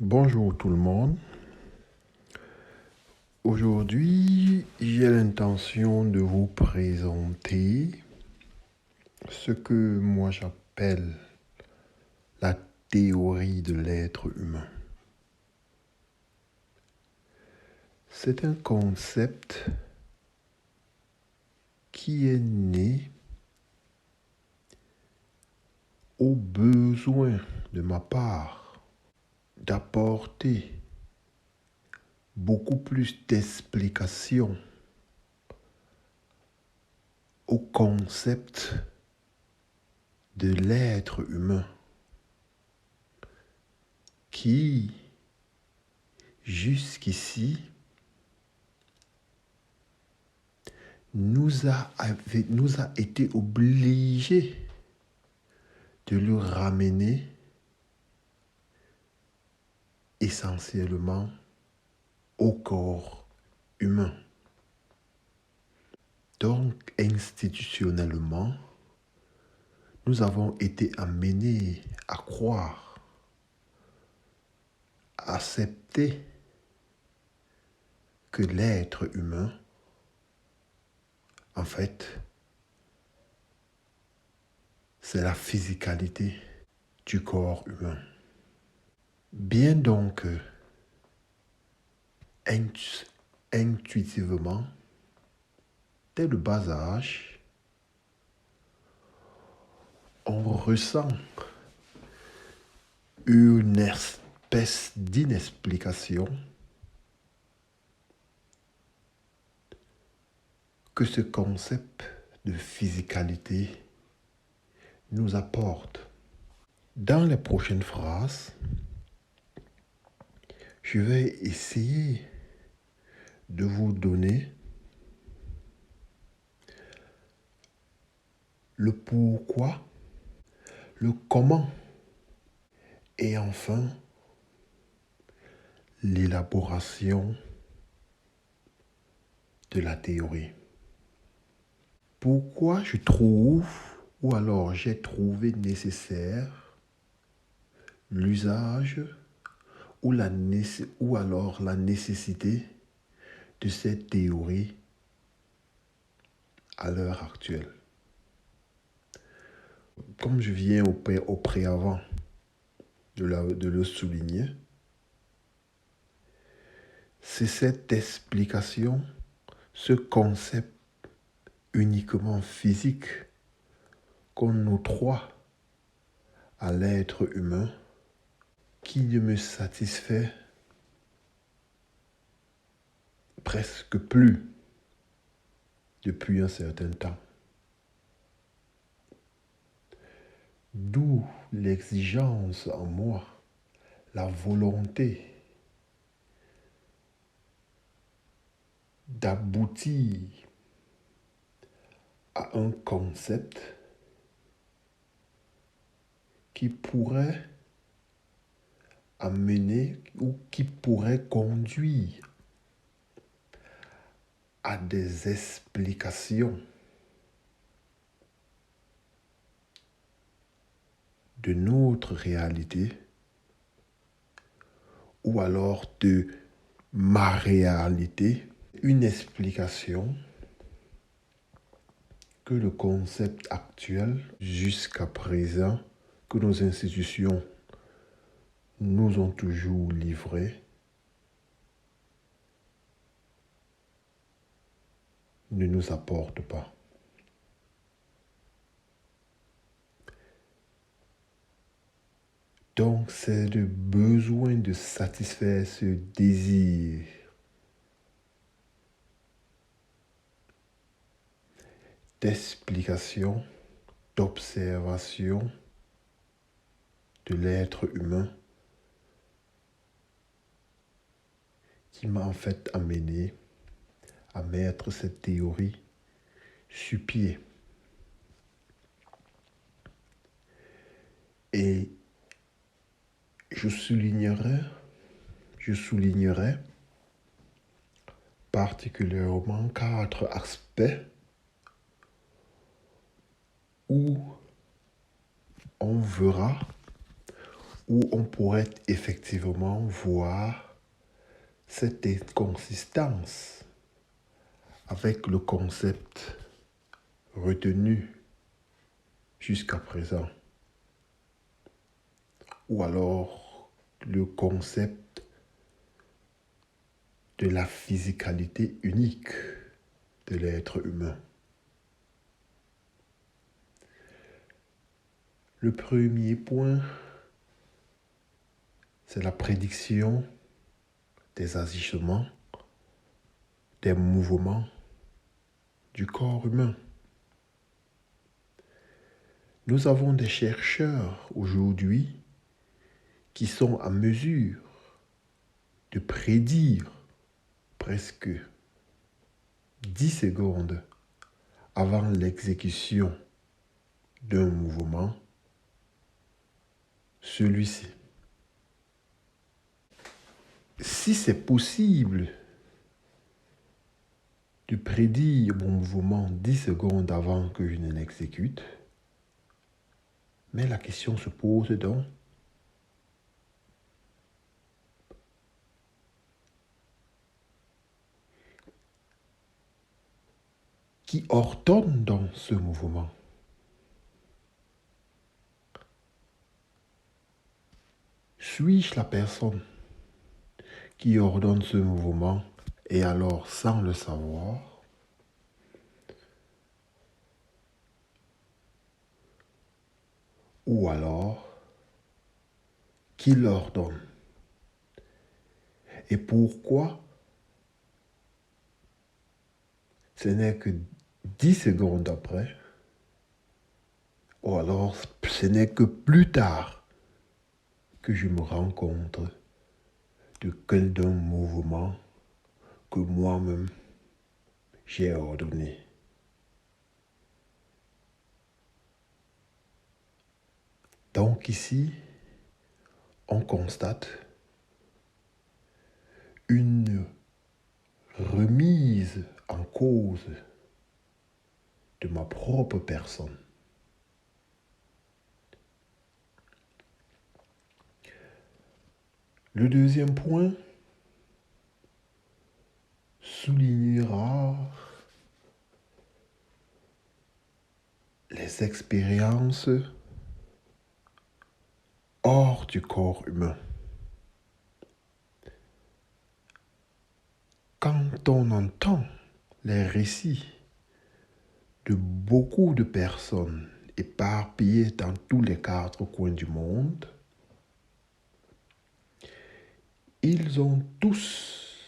Bonjour tout le monde. Aujourd'hui, j'ai l'intention de vous présenter ce que moi j'appelle la théorie de l'être humain. C'est un concept qui est né au besoin de ma part d'apporter beaucoup plus d'explications au concept de l'être humain qui, jusqu'ici, nous a été obligés de le ramener essentiellement au corps humain. Donc, institutionnellement, nous avons été amenés à croire, à accepter que l'être humain, en fait, c'est la physicalité du corps humain. Bien donc, intuitivement, dès le bas âge, on ressent une espèce d'inexplication que ce concept de physicalité nous apporte. Dans les prochaines phrases, je vais essayer de vous donner le pourquoi, le comment et enfin l'élaboration de la théorie. Pourquoi je trouve, ou alors j'ai trouvé nécessaire l'usage ou alors la nécessité de cette théorie à l'heure actuelle. Comme je viens au préavant de le souligner, c'est cette explication, ce concept uniquement physique qu'on octroie à l'être humain qui ne me satisfait presque plus depuis un certain temps. D'où l'exigence en moi, la volonté d'aboutir à un concept qui pourrait amener ou qui pourrait conduire à des explications de notre réalité ou alors de ma réalité, une explication que le concept actuel, jusqu'à présent, que nos institutions nous ont toujours livré, ne nous apporte pas. Donc, c'est le besoin de satisfaire ce désir d'explication, d'observation de l'être humain qui m'a en fait amené à mettre cette théorie sur pied. Et je soulignerai particulièrement 4 aspects où on verra où on pourrait effectivement voir cette inconsistance avec le concept retenu jusqu'à présent, ou alors le concept de la physicalité unique de l'être humain. Le premier point, c'est la prédiction des agissements, des mouvements du corps humain. Nous avons des chercheurs aujourd'hui qui sont en mesure de prédire presque 10 secondes avant l'exécution d'un mouvement, celui-ci. Si c'est possible de prédire mon mouvement 10 secondes avant que je ne l'exécute, mais la question se pose donc, qui ordonne dans ce mouvement? Suis-je la personne qui ordonne ce mouvement et alors sans le savoir? Ou alors, qui l'ordonne? Et pourquoi ce n'est que 10 secondes après, ou alors ce n'est que plus tard que je me rends compte de quel d'un mouvement que moi-même j'ai ordonné. Donc ici, on constate une remise en cause de ma propre personne. Le deuxième point soulignera les expériences hors du corps humain. Quand on entend les récits de beaucoup de personnes éparpillées dans tous les 4 coins du monde, ils ont tous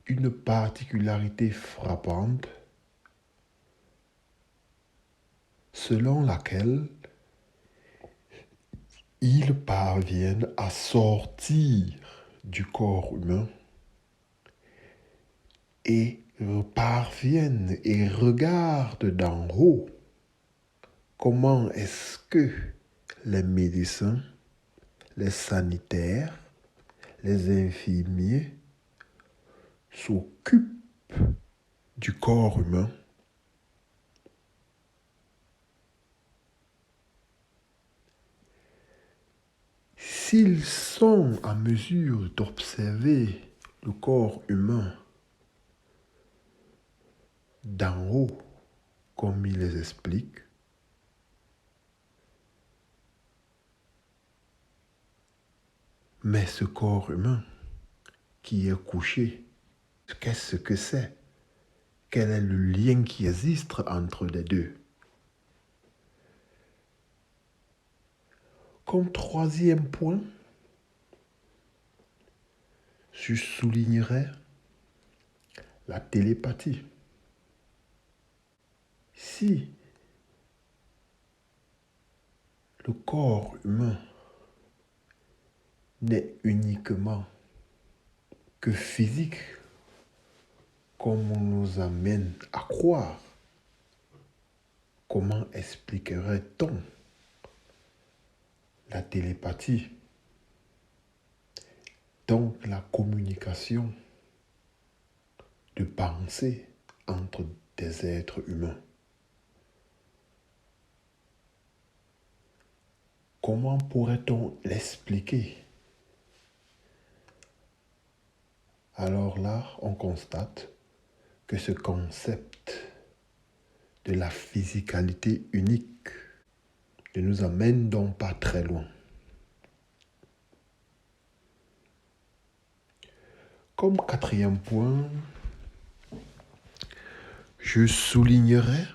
une particularité frappante selon laquelle ils parviennent à sortir du corps humain et parviennent et regardent d'en haut comment est-ce que les médecins, les sanitaires, les infirmiers s'occupent du corps humain. S'ils sont en mesure d'observer le corps humain d'en haut, comme il les explique, mais ce corps humain qui est couché, qu'est-ce que c'est? Quel est le lien qui existe entre les deux? Comme troisième point, je soulignerai la télépathie. Si le corps humain n'est uniquement que physique, comme on nous amène à croire, comment expliquerait-on la télépathie, donc la communication de pensée entre des êtres humains? Comment pourrait-on l'expliquer? Alors là, on constate que ce concept de la physicalité unique ne nous amène donc pas très loin. Comme quatrième point, je soulignerai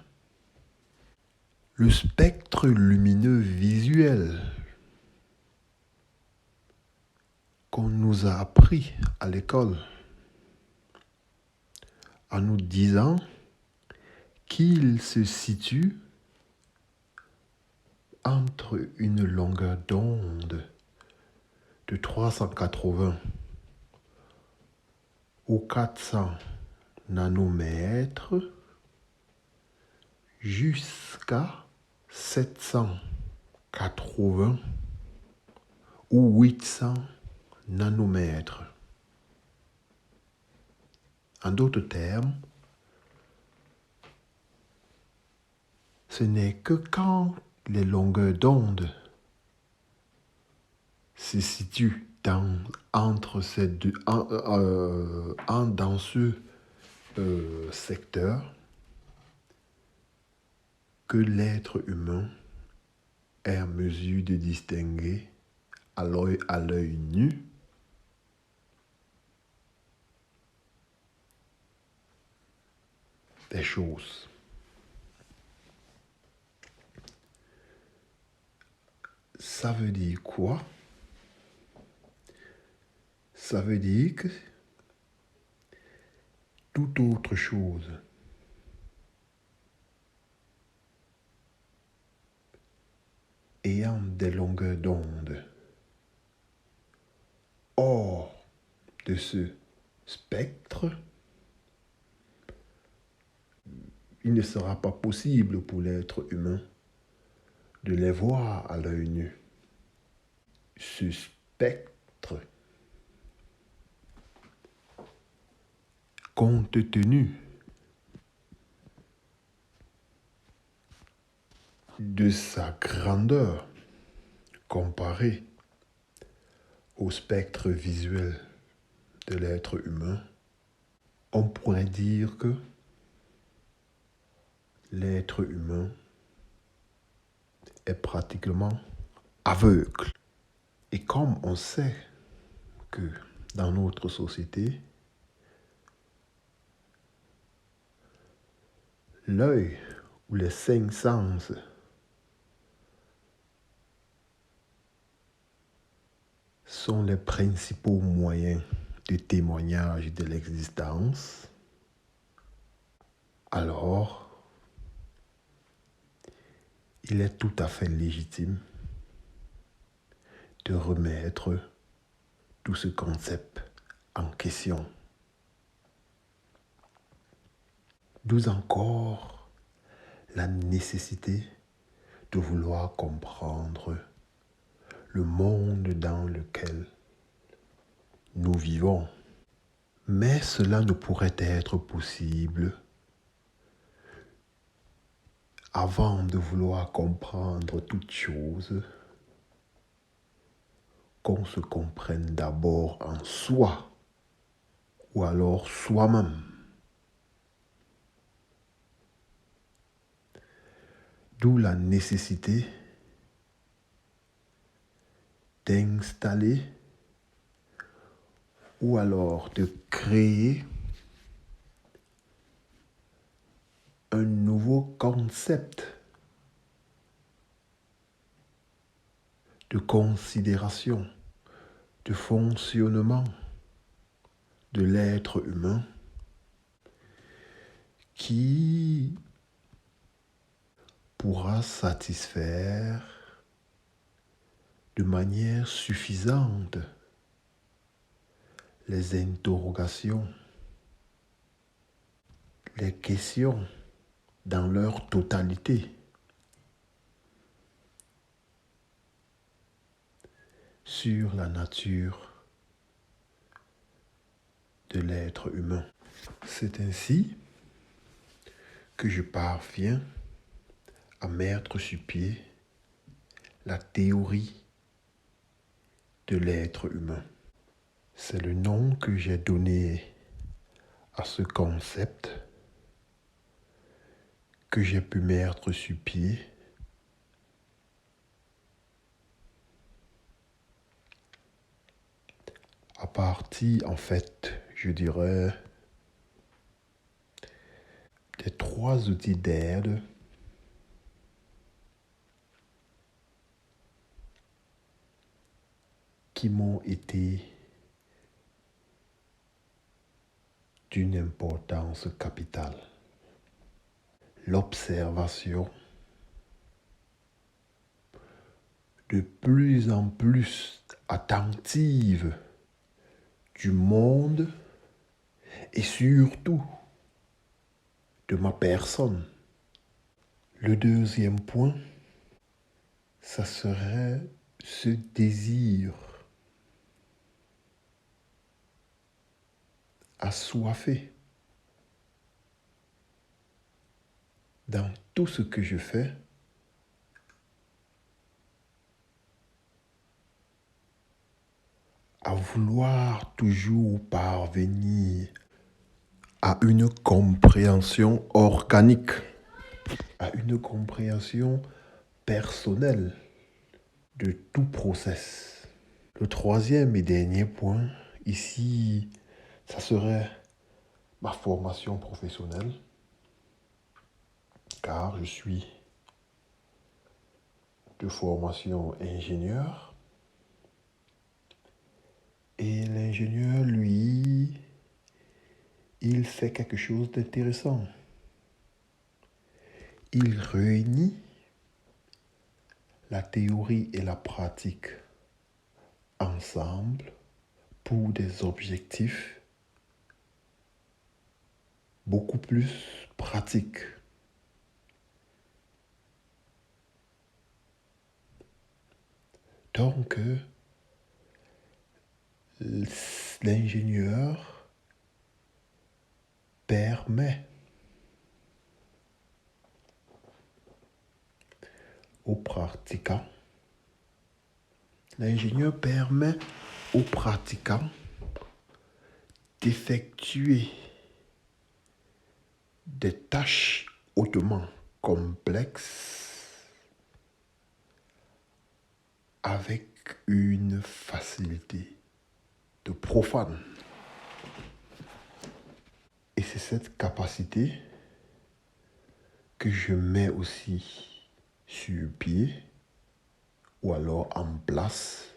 le spectre lumineux visuel qu'on nous a appris à l'école en nous disant qu'il se situe entre une longueur d'onde de 380 ou 400 nanomètres jusqu'à 780 ou 800 nanomètres. En d'autres termes, ce n'est que quand les longueurs d'onde se situent entre ces deux, dans ce secteur que l'être humain est en mesure de distinguer à l'œil nu des choses. Ça veut dire quoi? Ça veut dire que toute autre chose ayant des longueurs d'onde hors de ce spectre, il ne sera pas possible pour l'être humain de les voir à l'œil nu. Ce spectre, compte tenu de sa grandeur comparée au spectre visuel de l'être humain, on pourrait dire que l'être humain est pratiquement aveugle. Et comme on sait que dans notre société, l'œil ou les cinq sens sont les principaux moyens de témoignage de l'existence, alors il est tout à fait légitime de remettre tout ce concept en question. D'où encore la nécessité de vouloir comprendre le monde dans lequel nous vivons. Mais cela ne pourrait être possible avant de vouloir comprendre toute chose, qu'on se comprenne d'abord en soi, ou alors soi-même. D'où la nécessité d'installer ou alors de créer un nouveau concept de considération, de fonctionnement de l'être humain qui pourra satisfaire de manière suffisante les interrogations, les questions dans leur totalité sur la nature de l'être humain. C'est ainsi que je parviens à mettre sur pied la théorie de l'être humain. C'est le nom que j'ai donné à ce concept que j'ai pu mettre sur pied à partir, en fait, je dirais, des 3 outils d'aide qui m'ont été d'une importance capitale. L'observation de plus en plus attentive du monde et surtout de ma personne. Le deuxième point, ça serait ce désir assoiffé dans tout ce que je fais à vouloir toujours parvenir à une compréhension organique, à une compréhension personnelle de tout process. Le troisième et dernier point, ici, ça serait ma formation professionnelle, car je suis de formation ingénieur. Et l'ingénieur, lui, il fait quelque chose d'intéressant. Il réunit la théorie et la pratique ensemble pour des objectifs beaucoup plus pratiques. Donc, l'ingénieur permet aux pratiquants, d'effectuer des tâches hautement complexes avec une facilité de profane. Et c'est cette capacité que je mets aussi sur pied ou alors en place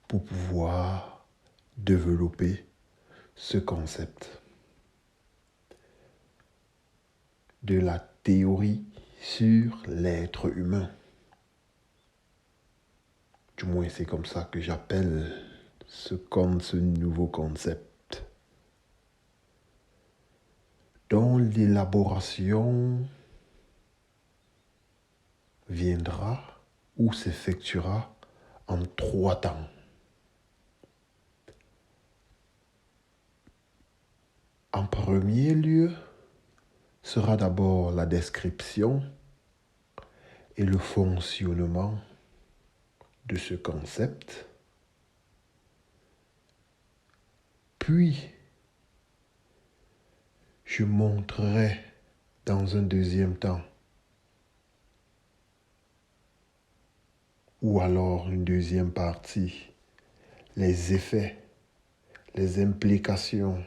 pour pouvoir développer ce concept de la théorie sur l'être humain. Du moins, c'est comme ça que j'appelle ce nouveau concept, dont l'élaboration viendra ou s'effectuera en 3 temps. En premier lieu, sera d'abord la description et le fonctionnement de ce concept. Puis, je montrerai dans un deuxième temps, ou alors une deuxième partie, les effets, les implications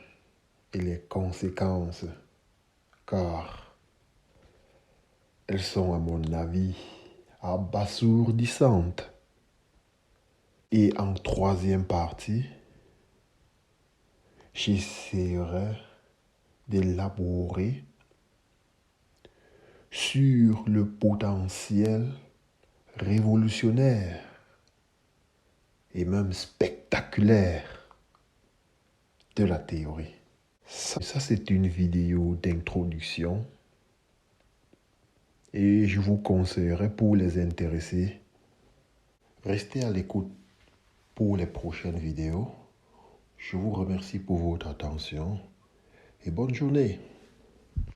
et les conséquences, car elles sont, à mon avis, abasourdissantes. Et en troisième partie, j'essaierai d'élaborer sur le potentiel révolutionnaire et même spectaculaire de la théorie. Ça c'est une vidéo d'introduction et je vous conseillerais pour les intéressés, restez à l'écoute pour les prochaines vidéos. Je vous remercie pour votre attention et bonne journée.